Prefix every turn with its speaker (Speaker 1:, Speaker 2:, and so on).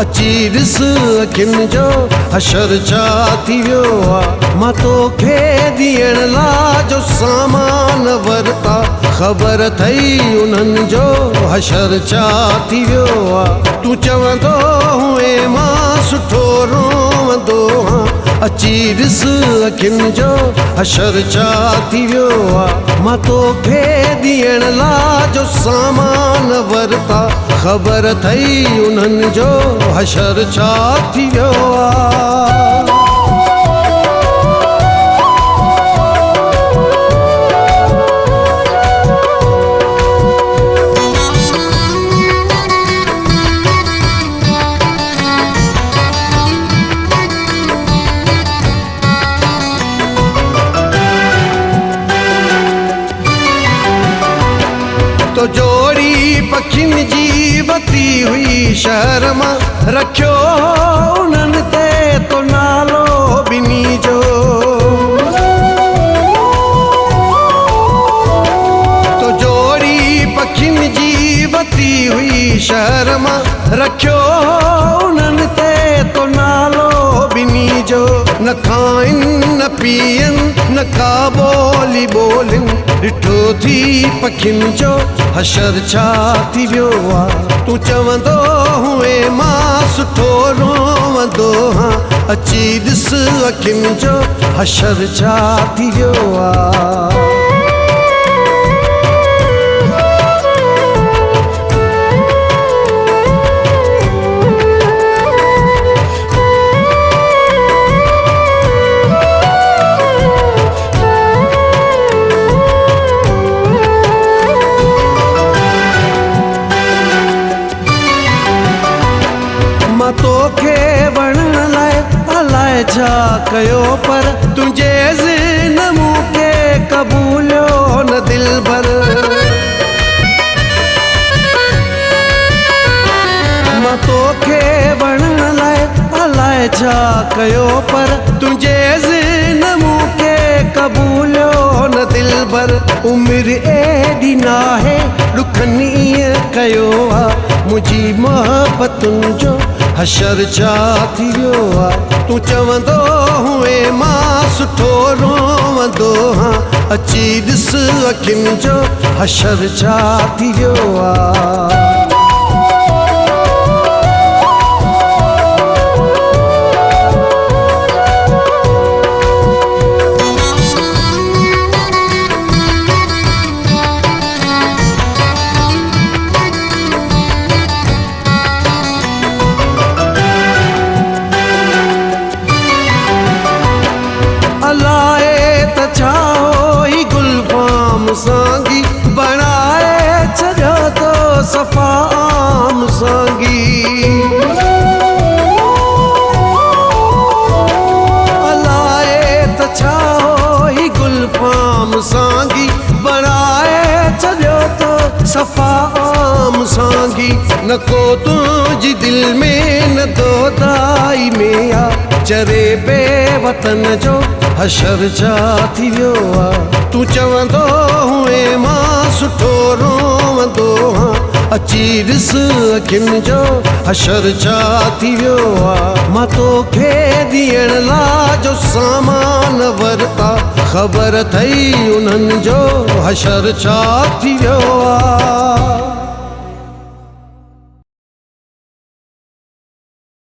Speaker 1: अची ॾिस अखियुनि जो हशर छा थी वियो आहे। मां तोखे ॾियण लाइ जो सामान वरिता, ख़बर अथई उन्हनि जो हशर छा थी वियो आहे। तूं चवंदो हुए मां सुठो रोवंदो हां, अची ॾिस अखियुनि जो हशर छा थी वियो आहे। मां तोखे ॾियण लाइ जो सामान वरिता, ख़बर अथई उन्हनि जो हशर छा थी वियो आहे। तो जोड़ी पखियुनि जी वती हुई शहर मां, रखियो उन्हनि ते तो नालो ॿिन्ही जो। तो जोड़ी पखियुनि जी वती हुई शहर मां, रखियो उन्हनि ते तो नालो ॿिन्ही जो। न खाइनि न पीअनि न का ॿोली ॿोलिनि, ॾिठो थी पखियुनि जो हशर छा थी वियो आहे। तूं चवंदो हुए मां सुठो रोवंदो हां, अची ॾिस अखियुनि जो हशर छा थी वियो आहे। मां तोखे वणण लाइ अलाए छा कयो, पर तुंहिंजे ज़िन मूंखे क़बूलियो न दिलबर। मां तोखे वणण लाइ अलाए छा कयो, पर तुंहिंजे ज़िन मूंखे क़बूलियो न दिलबर। उमिरि एॾी नाहे ॾुखनि ईअं कयो आहे, मुंहिंजी मोहबतुनि जो हशर छा थी वियो आहे। तूं चवंदो हुए मां सुठो रोवंदो हां, अची ॾिस अखियुनि जो हशर छा थी वियो आहे। अलाए त छा होई गुलफ़ाम सांगी, बणाए छॾियो तो सफ़ा आम सांगी। अलाए त छा होई गुलफ़ाम सांगी, बणाए छॾियो तो सफ़ा आम सांगी। न को तुंहिंजी दिलि में न दोदाई में आ, चरे बेवतन जो हशर छा थी वियो आहे। तूं चवंदो हुए मां सुठो रोवंदो हां, अची ॾिस अखियुनि जो हशर छा थी वियो आहे। मां तोखे ॾियण लाइ जो सामान वरिता, ख़बर अथई उन्हनि जो हशर छा थी वियो आहे।